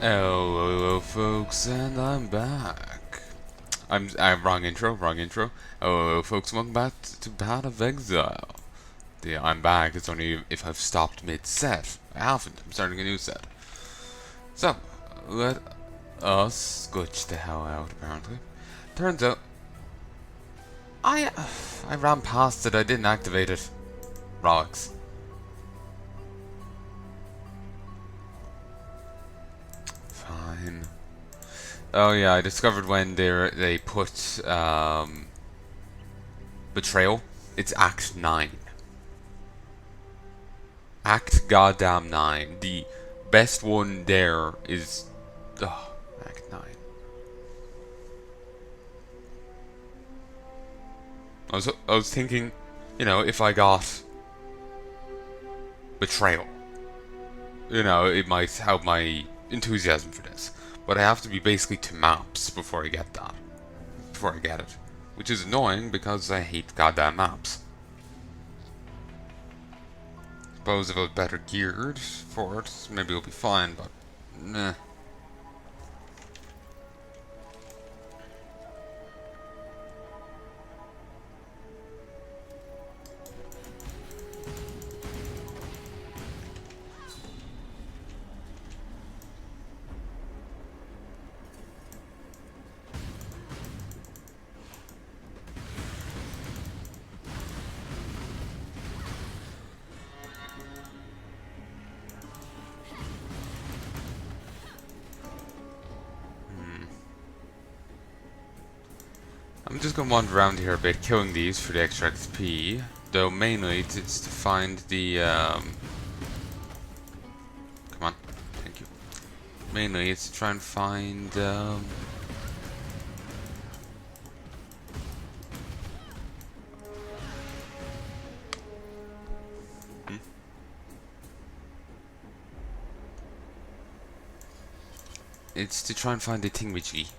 Hello, folks, and I'm back. I'm wrong intro. Hello, folks, welcome back to Path of Exile. The I'm back is only if I've stopped mid-set. I haven't. I'm starting a new set. So, let us glitch the hell out. Apparently, turns out I I ran past it. I didn't activate it. Relics. Fine. Oh yeah, I discovered when they put betrayal. It's Act 9. Act goddamn 9. The best one there is Act 9. I was thinking, if I got betrayal, it might help my enthusiasm for this. But I have to be basically to maps before I get that. Before I get it. Which is annoying because I hate goddamn maps. Suppose if I was better geared for it, maybe it'll be fine, but meh. I'm just gonna wander around here a bit, killing these for the extra XP. Though mainly it's to find the come on, thank you. Mainly it's to try and find hmm? It's to try and find the thingamajiggy.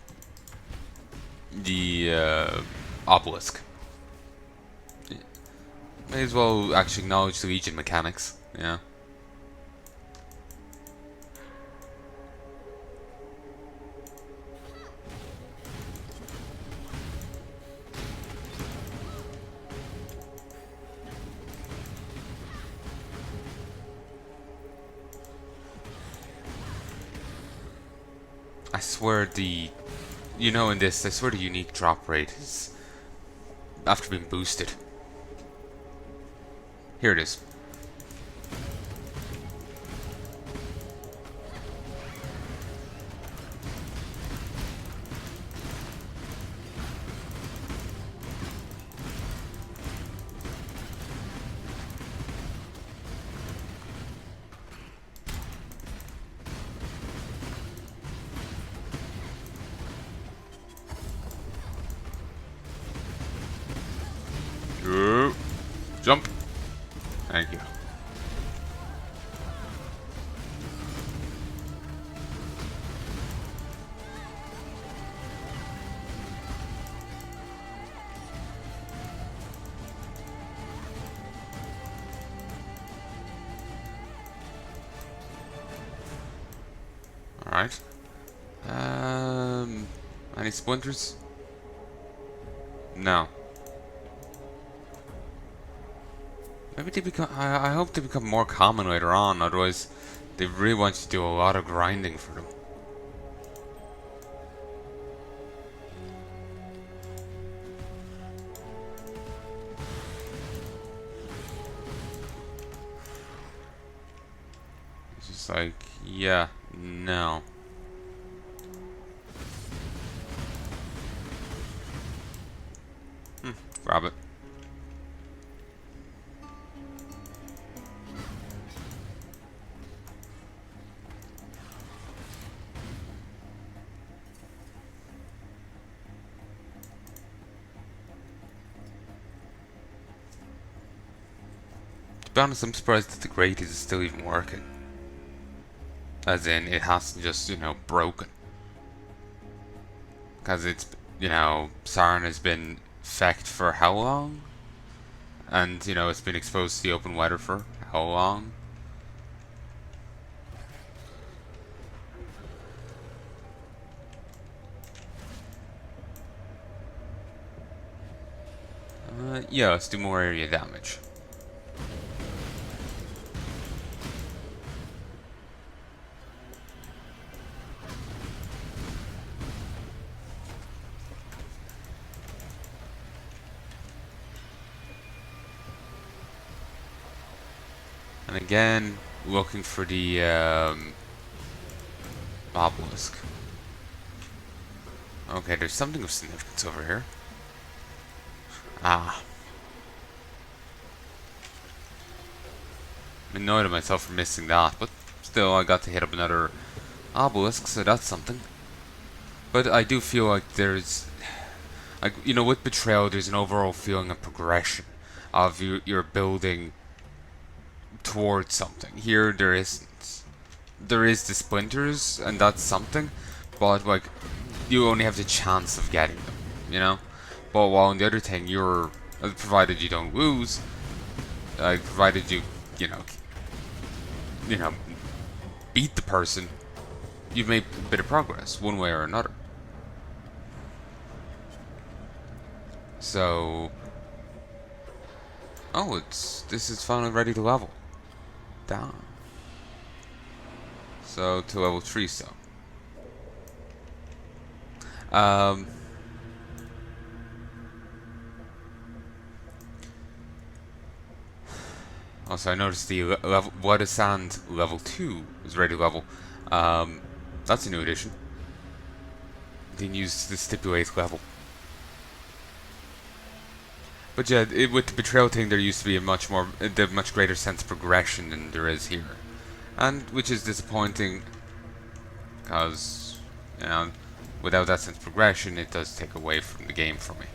The obelisk. May as well actually acknowledge the Legion mechanics, yeah. I swear in this, I swear the unique drop rate is after being boosted. Here it is. Jump. Thank you. Alright. Any splinters? No. Maybe they become. I hope they become more common later on. Otherwise, they really want you to do a lot of grinding for them. It's just like, yeah, no. Grab it. To be honest, I'm surprised that the grate is still even working. As in, it hasn't just, broken. Because it's, Sarn has been fecked for how long? And, it's been exposed to the open weather for how long? Yes, do more area damage. And again, looking for the obelisk. Okay, there's something of significance over here. Ah. I'm annoyed at myself for missing that, but still I got to hit up another obelisk, so that's something. But I do feel like there's, like, you know, with Betrayal, there's an overall feeling of progression, of you're building towards something. Here, there isn't. There is the splinters, and that's something, but like, you only have the chance of getting them, you know. But while on the other thing, you're, provided you don't lose, provided you know, you know, beat the person, you've made a bit of progress, one way or another. So, oh, this is finally ready to level. Down. So to level 3 still. Also, I noticed the level Blood of Sand level 2 is ready to level. That's a new addition. Didn't use the stipulate level. But yeah, with the Betrayal thing, there used to be a much greater sense of progression than there is here, and which is disappointing, because, you know, without that sense of progression, it does take away from the game for me.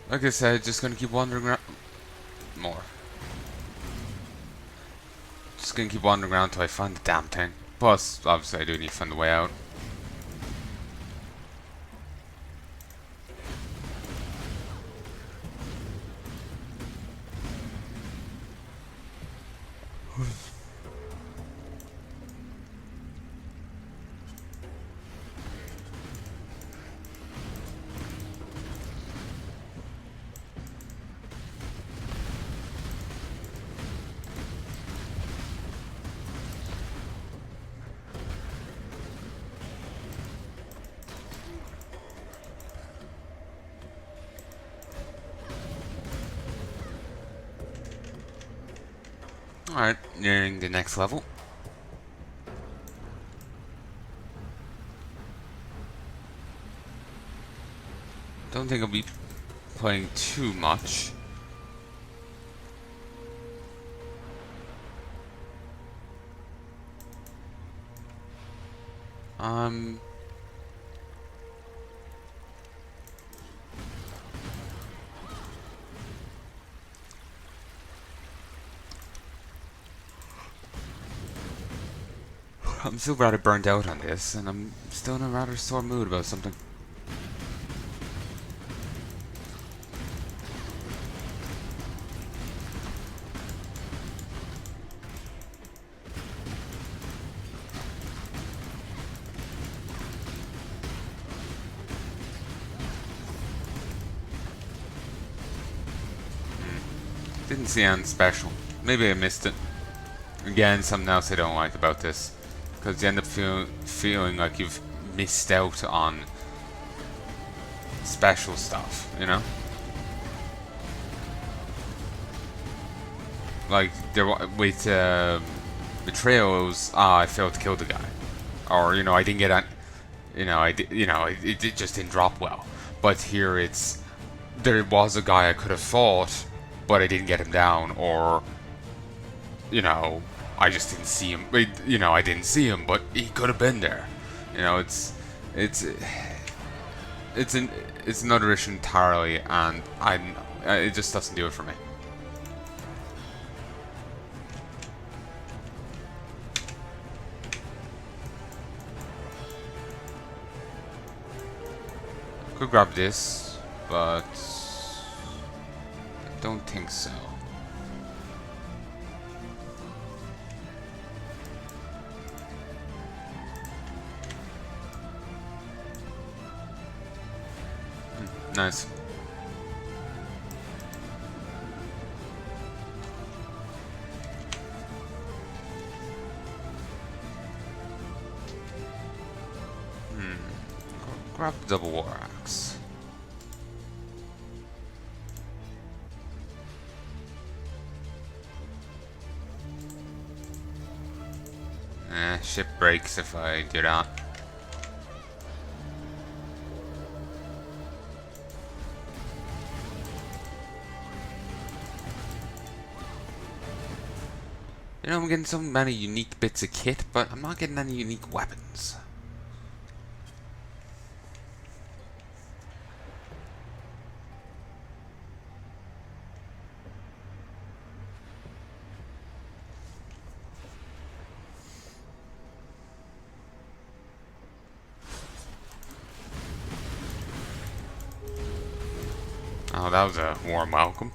Like I said, just gonna keep wandering around more. Just gonna keep wandering around until I find the damn thing. Plus, obviously, I do need to find the way out. Alright, nearing the next level. Don't think I'll be playing too much. I'm still rather burnt out on this, and I'm still in a rather sore mood about something. Didn't see anything special. Maybe I missed it. Again, something else I don't like about this. Because you end up feeling like you've missed out on special stuff, you know? Like with betrayal, it was I failed to kill the guy, or I didn't get an, I did, it just didn't drop well. But here it's there was a guy I could have fought, but I didn't get him down, or I just didn't see him. I didn't see him, but he could have been there. It's it's an it's another issue entirely, and it just doesn't do it for me. Could grab this, but I don't think so. Nice. Grab the double war axe. Ship breaks if I do that. I'm getting so many unique bits of kit, but I'm not getting any unique weapons. Oh, that was a warm welcome.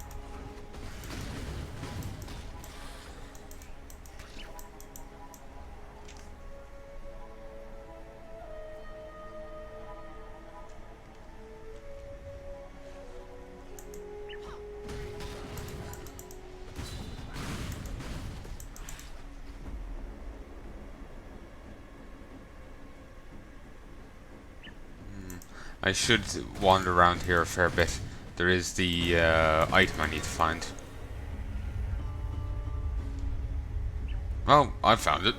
I should wander around here a fair bit. There is the item I need to find. Oh, I found it.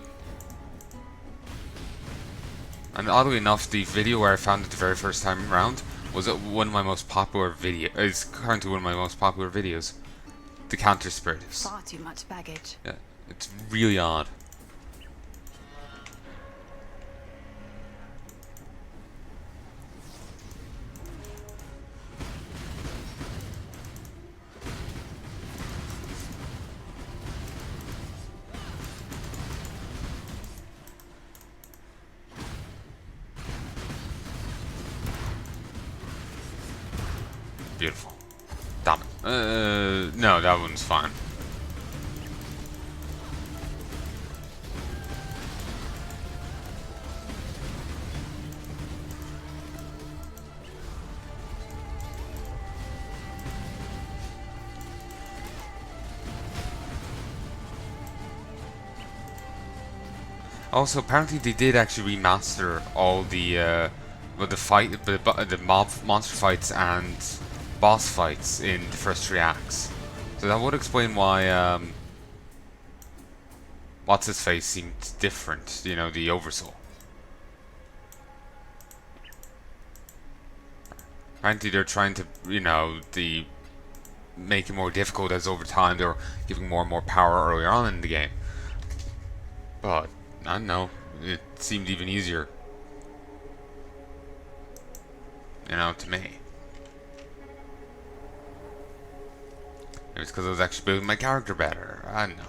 And oddly enough, the video where I found it the very first time around was one of my most popular videos. It's currently one of my most popular videos. Decanter Spiritus. Far too much baggage. Yeah, it's really odd. Beautiful. Damn it. No, that one's fine. Also, apparently they did actually remaster all the monster fights and boss fights in the first 3 acts. So that would explain why what's his face seemed different, the Oversoul. Apparently they're trying to, make it more difficult as over time they're giving more and more power earlier on in the game. But I don't know, it seemed even easier, to me. Maybe it's because I was actually building my character better. I don't know.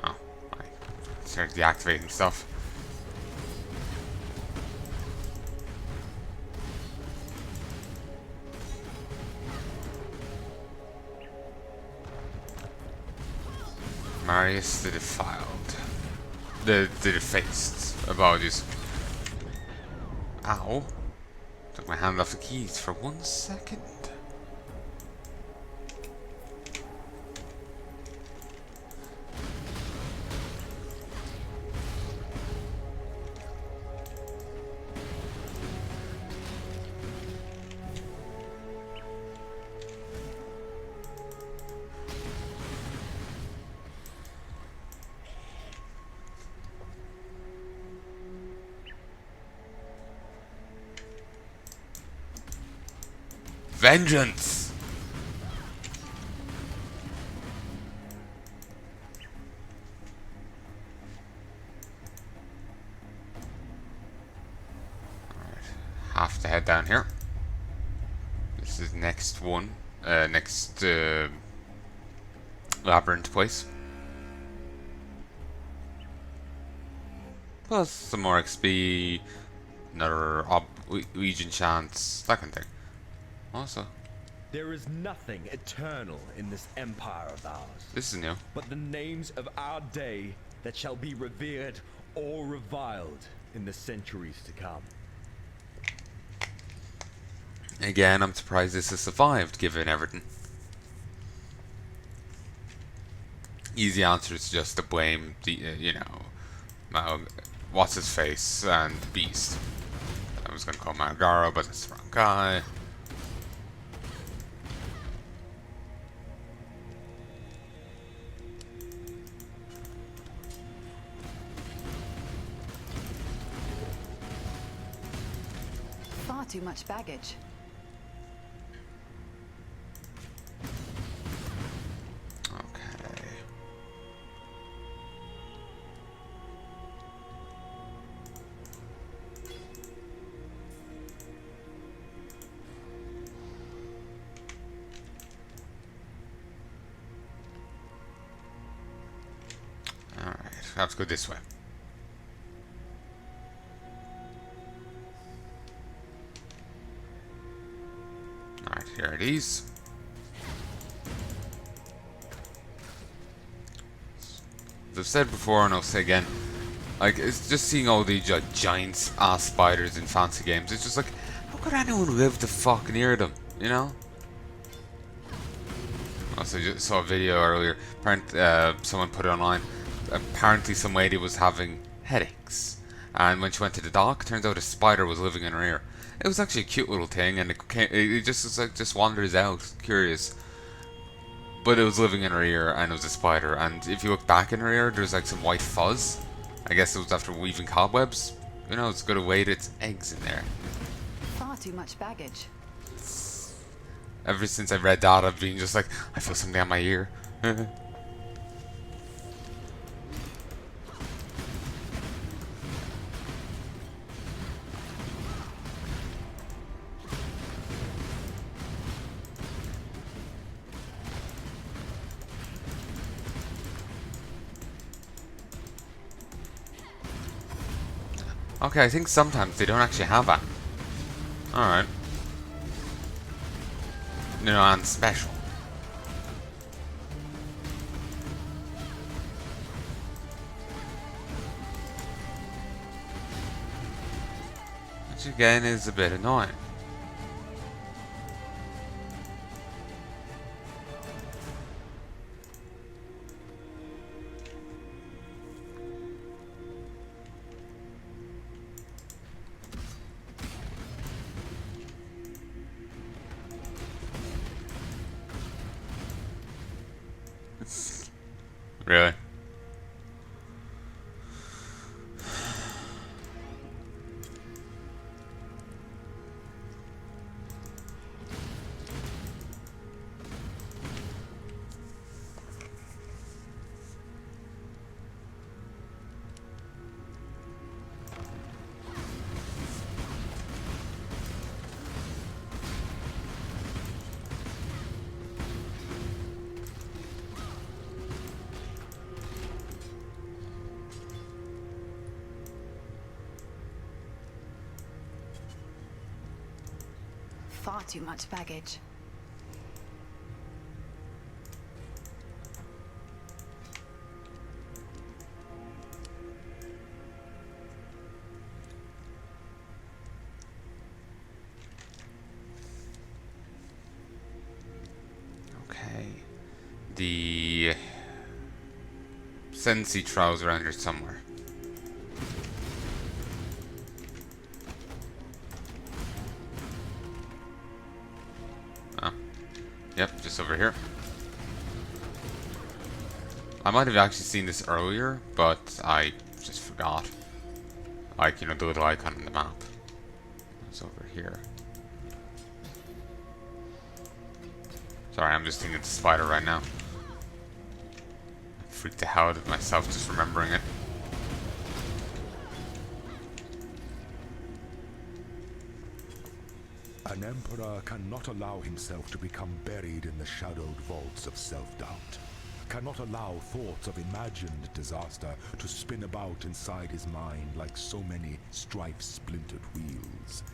Oh, I started deactivating stuff. Marius the Defiled. The Defaced. Apologies. Ow. Took my hand off the keys for 1 second. vengeance! Alright, have to head down here. This is next one. Next labyrinth place. Plus some more XP, another Legion chance, that kind of thing. Also, there is nothing eternal in this empire of ours. This is new. But the names of our day that shall be revered or reviled in the centuries to come. Again, I'm surprised this has survived, given everything. Easy answer is just to blame the, you know, what's his face and the Beast. I was gonna call him Magaro, but that's the wrong guy. Far too much baggage. Let's go this way. Alright, here it is. As I've said before, and I'll say again, like, it's just seeing all these giant ass spiders in fancy games. It's just like, how could anyone live to fuck near them, you know? Also, just saw a video earlier. Someone put it online. Apparently some lady was having headaches, and when she went to the doc, turns out a spider was living in her ear. It was actually a cute little thing, and it just was like, just wanders out, curious. But it was living in her ear, and it was a spider. And if you look back in her ear, there's like some white fuzz. I guess it was after weaving cobwebs. You know, it's got to wait its eggs in there. Far too much baggage. Ever since I read that, I've been just like, I feel something on my ear. Okay, I think sometimes they don't actually have that. Alright. No, and special. Which again is a bit annoying. Really? Far too much baggage. Okay. The Sensi trials around here somewhere. Yep, just over here. I might have actually seen this earlier, but I just forgot. Like, you know, the little icon on the map. It's over here. Sorry, I'm just thinking it's a spider right now. I freaked the hell out of myself just remembering it. An emperor cannot allow himself to become buried in the shadowed vaults of self-doubt. Cannot allow thoughts of imagined disaster to spin about inside his mind like so many strife-splintered wheels.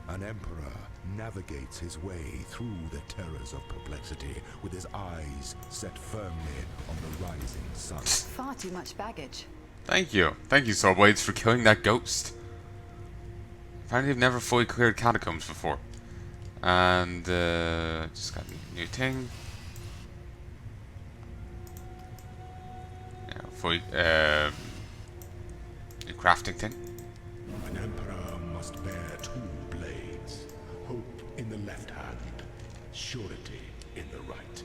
An emperor navigates his way through the terrors of perplexity with his eyes set firmly on the rising sun. Far too much baggage. Thank you. Thank you, Swordblades, for killing that ghost. Apparently I've never fully cleared catacombs before. And, just got a new thing. Yeah, fully, new crafting thing. An emperor must bear two blades. Hope in the left hand, surety in the right.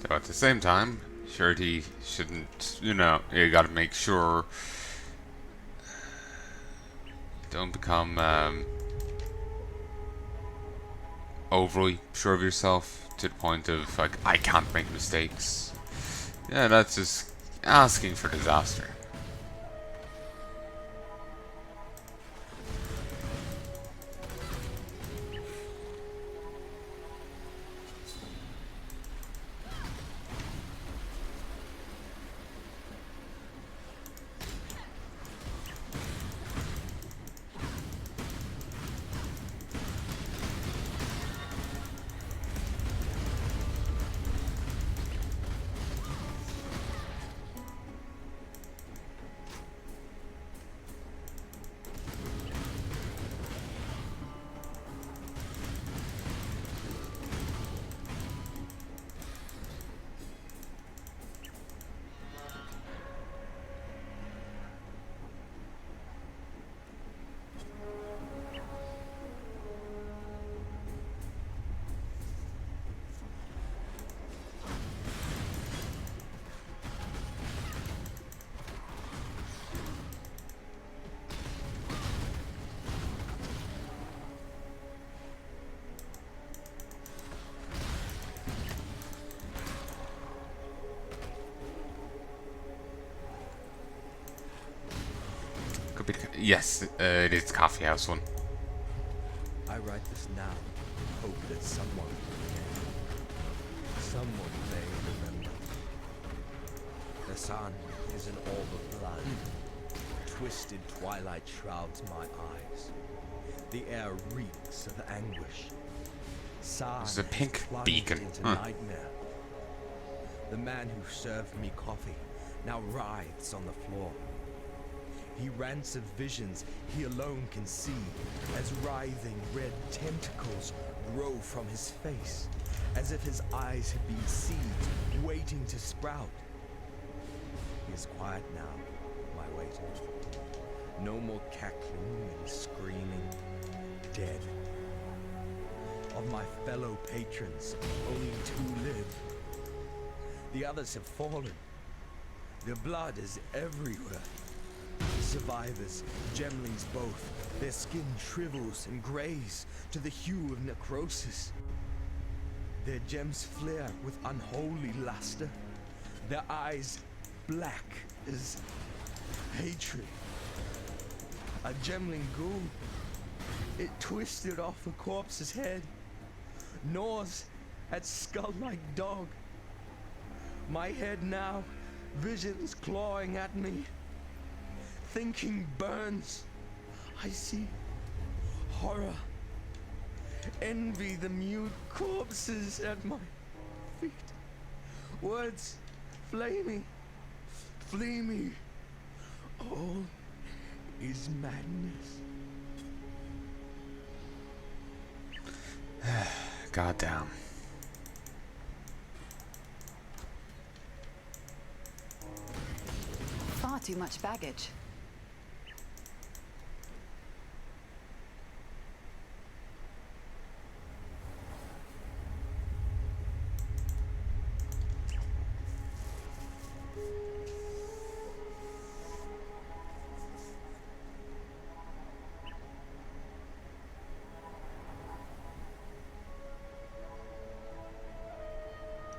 So at the same time, surety shouldn't, you know, you gotta make sure you don't become overly sure of yourself to the point of, like, I can't make mistakes. Yeah, that's just asking for disaster. Could be, yes, it is the coffee house one. I write this now, hope that someone may remember. The sun is an orb of blood. Twisted twilight shrouds my eyes. The air reeks of anguish. There's a pink plunged beacon. into Huh. nightmare. The man who served me coffee now writhes on the floor. He rants of visions he alone can see as writhing red tentacles grow from his face, as if his eyes had been seeds waiting to sprout. He is quiet now, my waiter. No more cackling and screaming. Dead. Of my fellow patrons, only 2 live. The others have fallen. Their blood is everywhere. Survivors, gemlings both, their skin shrivels and grays to the hue of necrosis. Their gems flare with unholy luster, their eyes black as hatred. A gemling ghoul, it twisted off a corpse's head, gnaws at skull-like dog. My head now, visions clawing at me. Thinking burns. I see horror. Envy the mute corpses at my feet. Words flaming. Flee me. All is madness. Goddamn. Far too much baggage.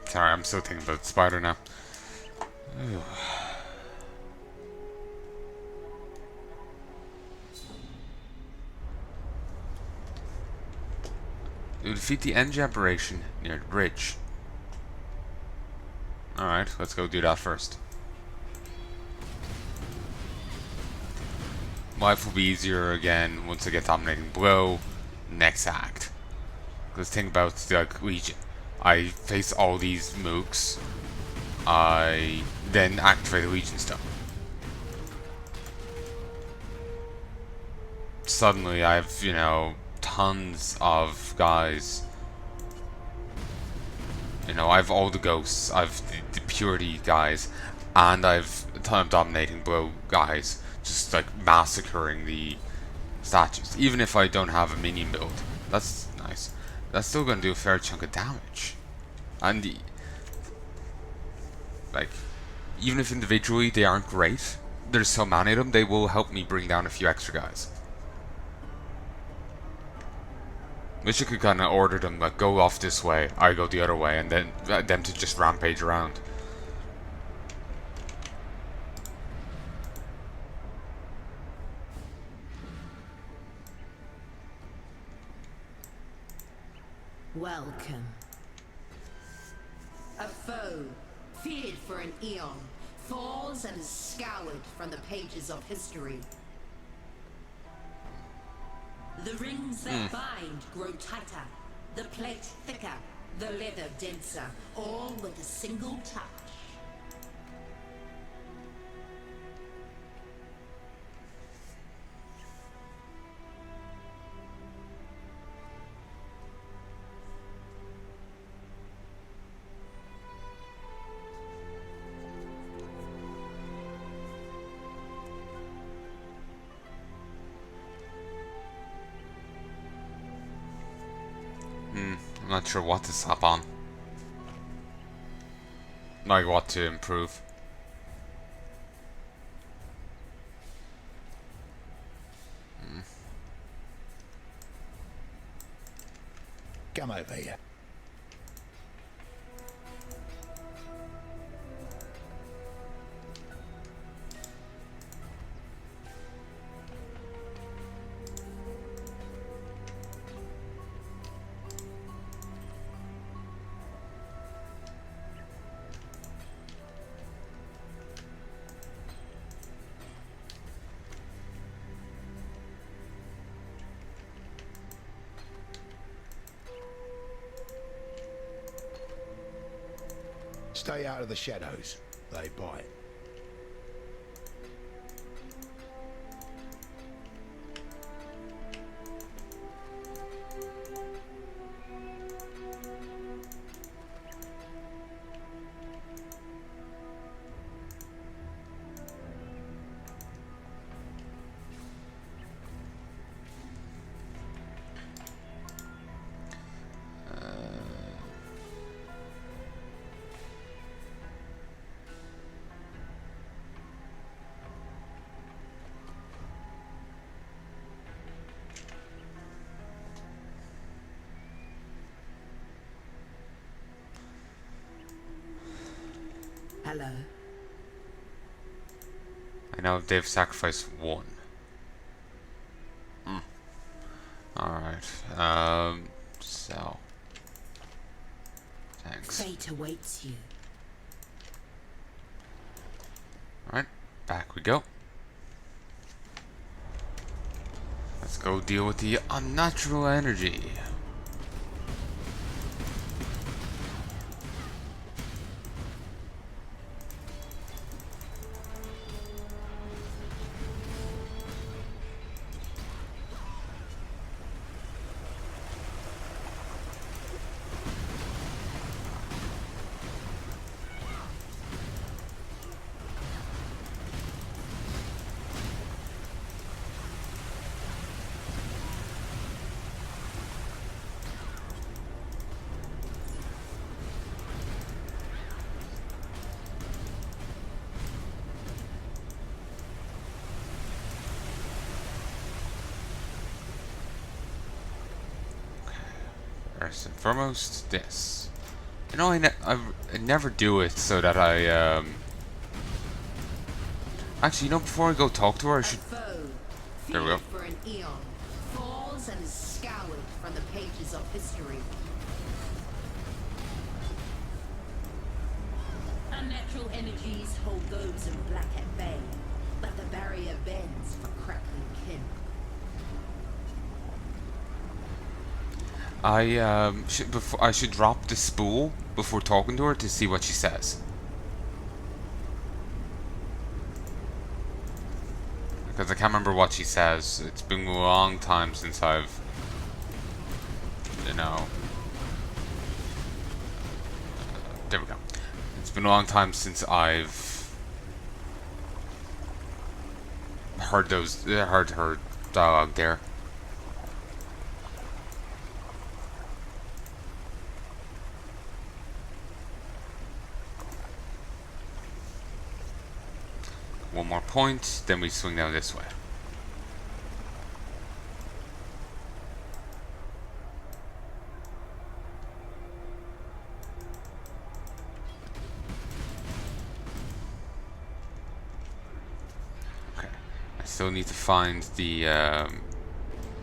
Sorry, I'm still thinking about the spider now. You defeat the energy aberration near the bridge. Alright, let's go do that first. Life will be easier again once I get Dominating Blow next act. Because think about the Legion. I face all these mooks. I then activate the Legion Stone. Suddenly I have, you know, tons of guys. You know, I have all the ghosts, I have the purity guys, and I've a ton of Dominating Blow guys, just like massacring the statues. Even if I don't have a minion build, that's nice. That's still going to do a fair chunk of damage. And like, even if individually they aren't great, there's so many of them, they will help me bring down a few extra guys. Wish I could kind of order them, like, go off this way, I go the other way, and then them to just rampage around. Welcome. A foe, feared for an eon, falls and is scoured from the pages of history. The rings that bind grow tighter, the plate thicker, the leather denser, all with a single touch. I'm not sure what to slap on. Like what to improve. Come over here. Stay out of the shadows. They bite. Hello. I know they've sacrificed one. Alright, so. Thanks. Fate awaits you. Alright, back we go. Let's go deal with the unnatural energy. First and foremost, this. You know, I never do it so that I actually, you know, before I go talk to her, I should. Foe, There we go. feared for an eon, falls and is scoured from the pages of history. Unnatural energies hold those in black at bay, but the barrier bends for crackling kin. I should drop the spool before talking to her to see what she says. Because I can't remember what she says. It's been a long time since I've, you know. There we go. It's been a long time since I've heard her dialogue there. One more point, then we swing down this way. Okay, I still need to find the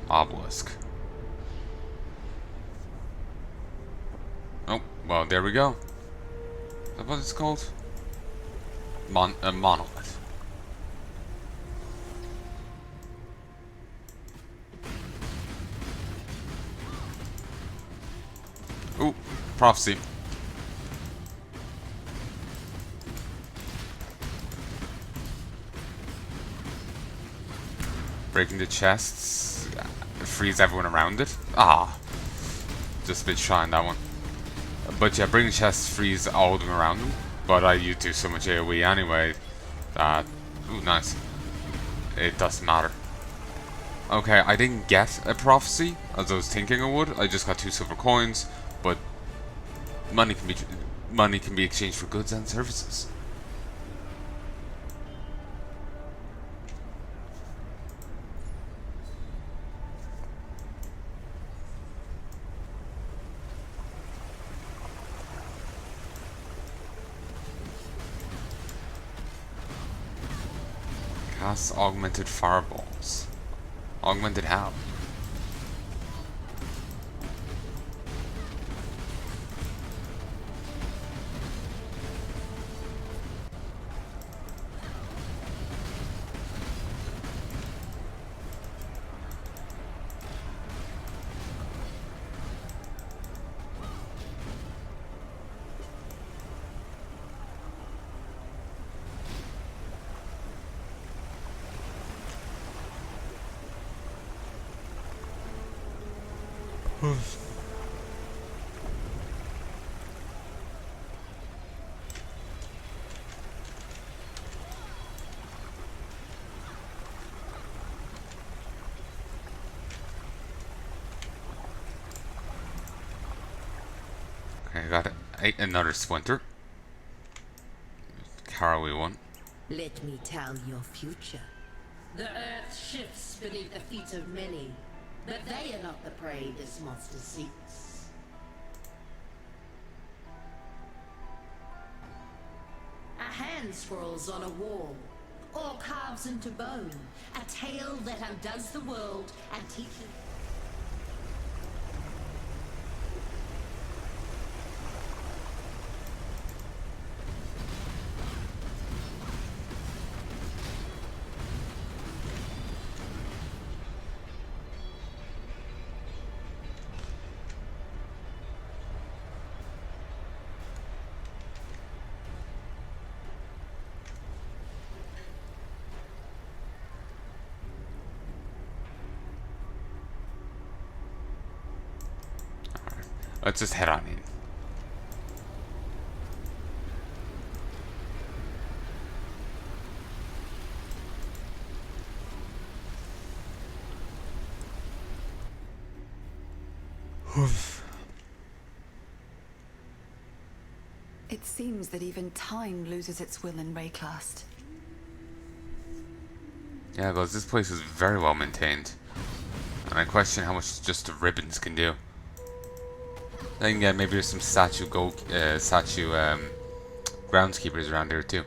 obelisk. Oh, well, there we go. Is that what it's called? A monolith. Ooh, prophecy. Breaking the chests, freeze everyone around it. Ah, just a bit shy on that one. But yeah, breaking chests freeze all of them around them. But you do so much AoE anyway that, ooh, nice. It doesn't matter. Okay, I didn't get a prophecy as I was thinking I would. I just got 2 silver coins, but money can be exchanged for goods and services. Cast augmented fireballs. Augmented how? Okay, I got another splinter. Caraway one. Let me tell your future. The earth shifts beneath the feet of many, but they are not the prey this monster seeks. A hand scrawls on a wall, or carves into bone, a tale that undoes the world and teaches. Let's just head on in. It seems that even time loses its will in Rayclast. Yeah, because this place is very well maintained. And I question how much just the ribbons can do. Then again, maybe there's some statue groundskeepers around here too.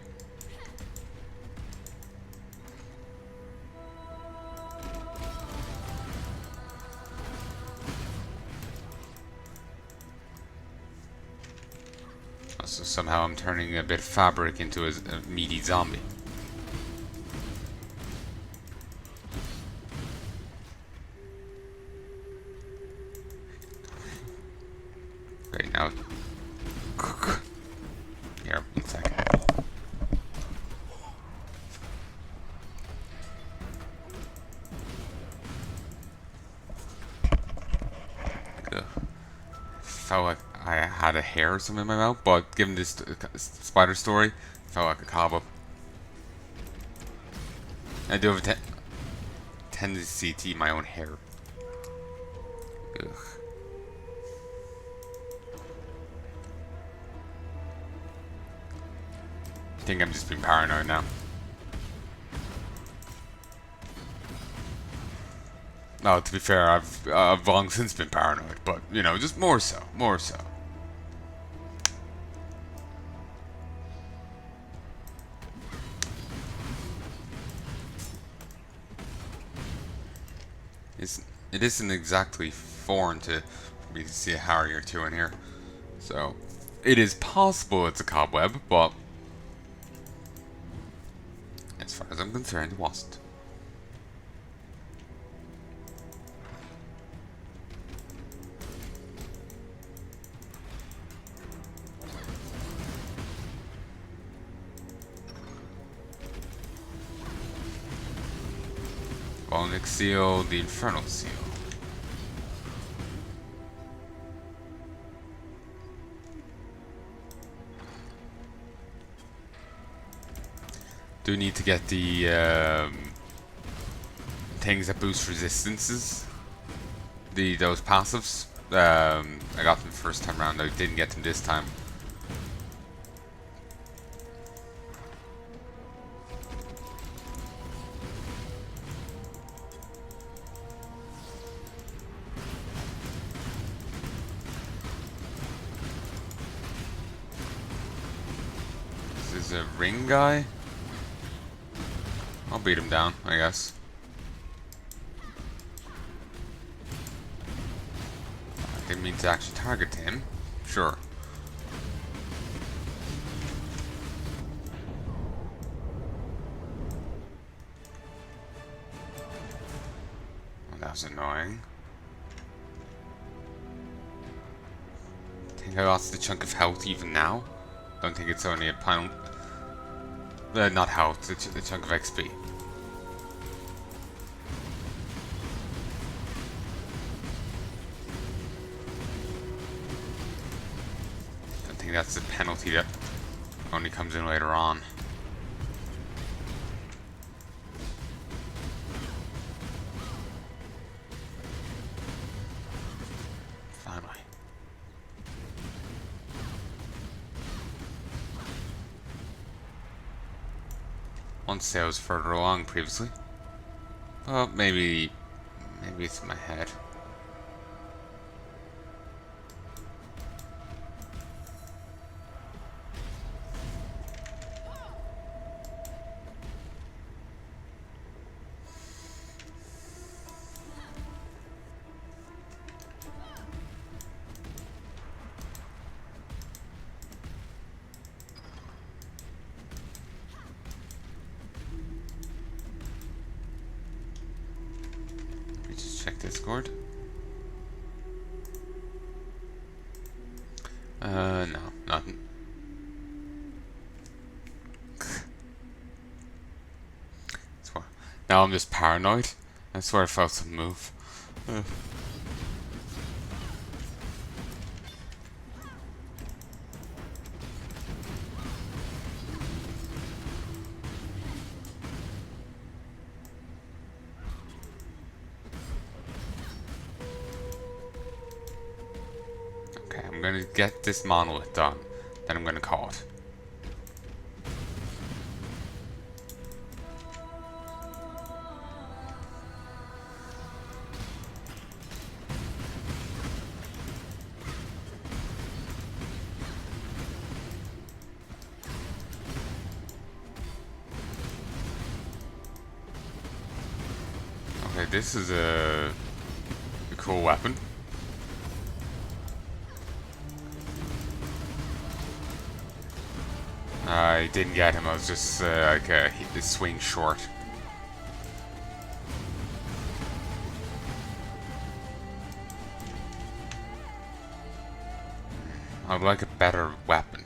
So somehow I'm turning a bit of fabric into a meaty zombie. Great, now. Here, 1 second. Ugh. Felt like I had a hair or something in my mouth, but given this spider story, it felt like a cobweb. I do have a tendency to eat my own hair. Ugh. I think I'm just being paranoid now. No, to be fair, I've long since been paranoid, but you know, just more so. It isn't exactly foreign to me to see a Harry or two in here, so it is possible it's a cobweb, but as far as I'm concerned, it wasn't. Onyx seal, the infernal seal. Do need to get the things that boost resistances. Those passives. I got them first time around. I didn't get them this time. This is a ring guy. I'll beat him down, I guess. I didn't mean to actually target him. Sure. Well, that was annoying. I think I lost a chunk of health even now. Don't think it's only a pound. Not health, it's a chunk of XP. I think that's the penalty that only comes in later on. Finally. One say I was further along previously. Well, maybe it's in my head. Check Discord. No, nothing. Now I'm just paranoid. I swear I felt some move. I'm gonna get this monolith done, then I'm gonna call it. Alright, this is a cool weapon. I didn't get him, I was just like swing short. I would like a better weapon.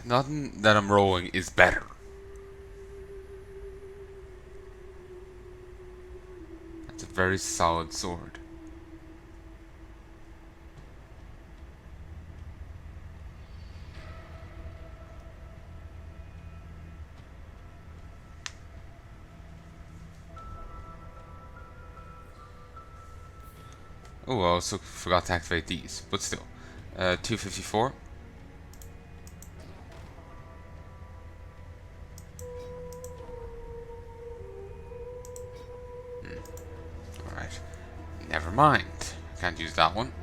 Nothing that I'm rolling is better. That's a very solid sword. Oh, I also forgot to activate these, but still. 254. Alright. Never mind. Can't use that one.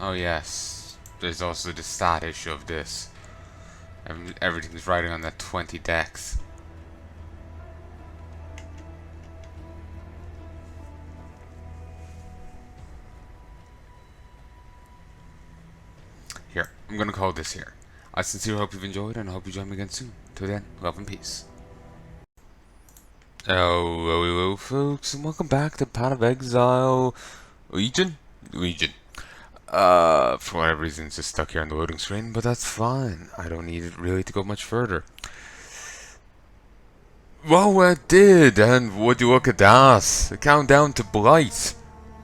Oh yes. There's also the stat issue of this. Everything's riding on that 20 dex. Here, I'm gonna call this here. I sincerely hope you've enjoyed and I hope you join me again soon. Till then, love and peace. Hello folks, and welcome back to Path of Exile Legion? For whatever reason it's just stuck here on the loading screen, but that's fine. I don't need it really to go much further. Well, I did, and would you look at that? The countdown to Blight.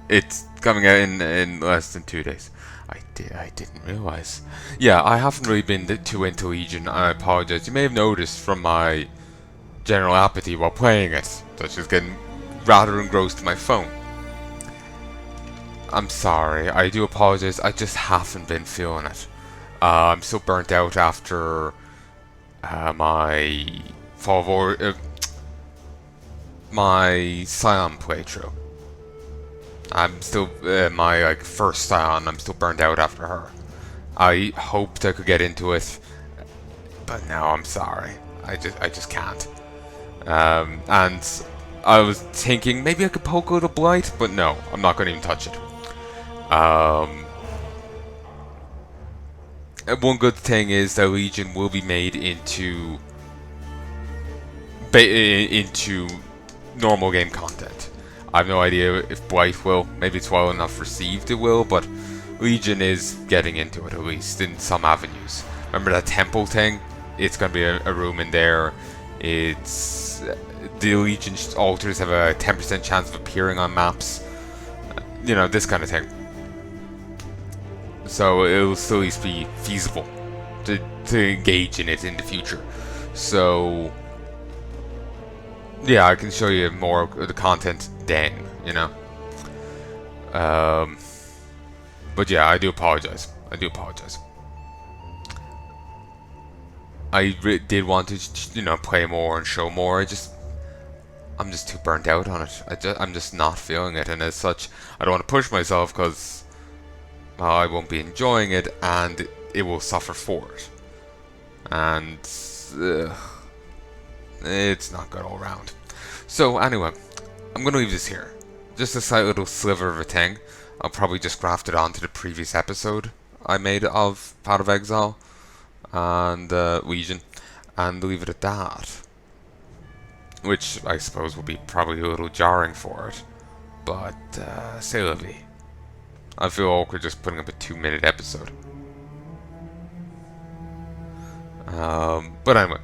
It's coming out in less than 2 days. I didn't realize. Yeah, I haven't really been too into Legion, and I apologize. You may have noticed from my general apathy while playing it, such as getting rather engrossed in my phone. I'm sorry, I do apologize, I just haven't been feeling it. I'm still burnt out after my my Scion playthrough. I'm still, my first Scion, I'm still burnt out after her. I hoped I could get into it, but no, I'm sorry. I just can't. And I was thinking maybe I could poke a little Blight, but no, I'm not going to even touch it. One good thing is that Legion will be made into normal game content. I have no idea if Blight will. Maybe it's well enough received it will, but Legion is getting into it, at least in some avenues. Remember that temple thing? It's going to be a room in there. It's the Legion altars have a 10% chance of appearing on maps. You know, this kind of thing. So it'll still at least be feasible to engage in it in the future. So yeah, I can show you more of the content then, you know. But yeah, I do apologize. I did want to, you know, play more and show more. I'm just too burnt out on it. I'm just not feeling it, and as such, I don't want to push myself because, well, I won't be enjoying it, and it will suffer for it. And it's not good all around. So anyway, I'm gonna leave this here. Just a slight little sliver of a thing. I'll probably just graft it onto the previous episode I made of Path of Exile and Legion, and leave it at that. Which I suppose will be probably a little jarring for it, but c'est la vie. I feel awkward just putting up a 2-minute episode. But anyway,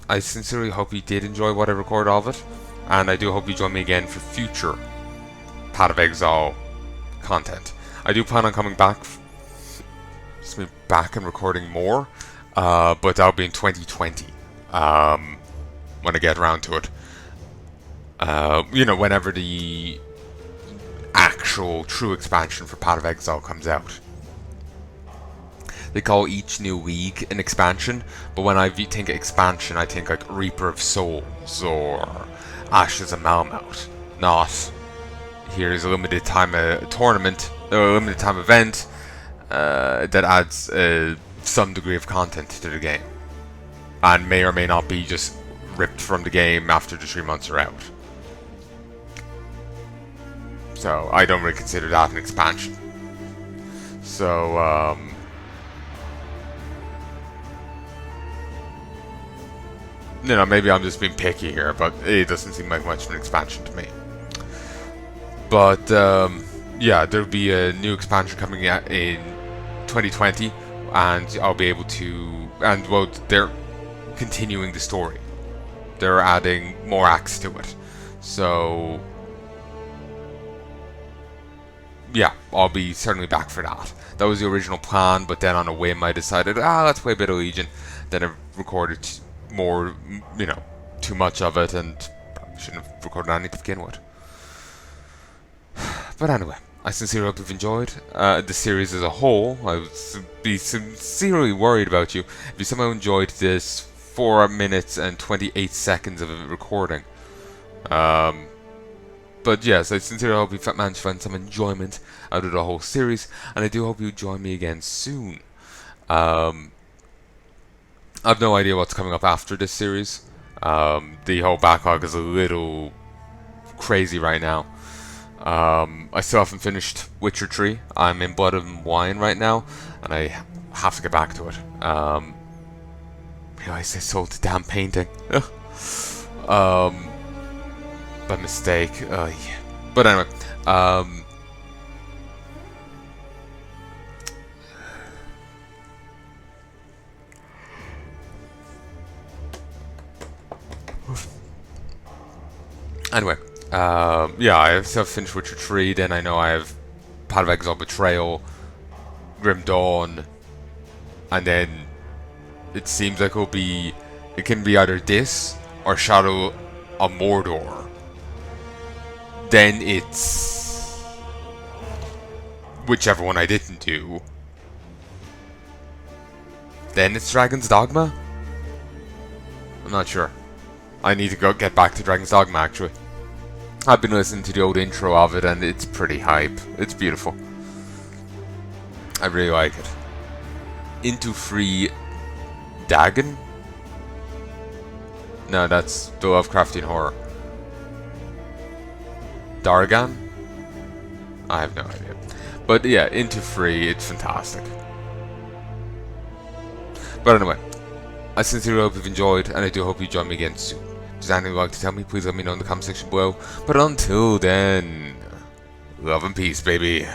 I sincerely hope you did enjoy what I recorded of it, and I do hope you join me again for future Path of Exile content. I do plan on coming back, and recording more, but that'll be in 2020, when I get around to it. You know, whenever the actual true expansion for Path of Exile comes out. They call each new league an expansion, but when I think expansion, I think like Reaper of Souls or Ashes of Malmouth. Not, here's a limited time tournament a limited time event that adds some degree of content to the game, and may or may not be just ripped from the game after the 3 months are out. So I don't really consider that an expansion. So you know, maybe I'm just being picky here, but it doesn't seem like much of an expansion to me. But yeah, there'll be a new expansion coming out in 2020, and I'll be able to, and well, they're continuing the story. They're adding more acts to it. So yeah, I'll be certainly back for that. That was the original plan, but then on a whim I decided, let's play a bit of Legion. Then I recorded more, you know, too much of it, and probably shouldn't have recorded anything to begin with. But anyway, I sincerely hope you've enjoyed the series as a whole. I would be sincerely worried about you if you somehow enjoyed this 4 minutes and 28 seconds of a recording. But yes, I sincerely hope you managed to find some enjoyment out of the whole series, and I do hope you join me again soon. I've no idea what's coming up after this series. The whole backlog is a little crazy right now. I still haven't finished Witcher 3. I'm in Blood and Wine right now, and I have to get back to it. Realised I sold the damn painting. By mistake. Yeah. But anyway, yeah, I have finished Witcher 3, then I know I have Path of Exile, Betrayal, Grim Dawn, and then it seems like it can be either this or Shadow of Mordor. Then it's whichever one I didn't do. Then it's Dragon's Dogma? I'm not sure. I need to get back to Dragon's Dogma, actually. I've been listening to the old intro of it, and it's pretty hype. It's beautiful. I really like it. Into Free Dagon? No, that's the Lovecraftian horror. Dargan? I have no idea. But yeah, Into Free, it's fantastic. But anyway, I sincerely hope you've enjoyed, and I do hope you join me again soon. If there's anything you'd like to tell me, please let me know in the comment section below. But until then, love and peace, baby.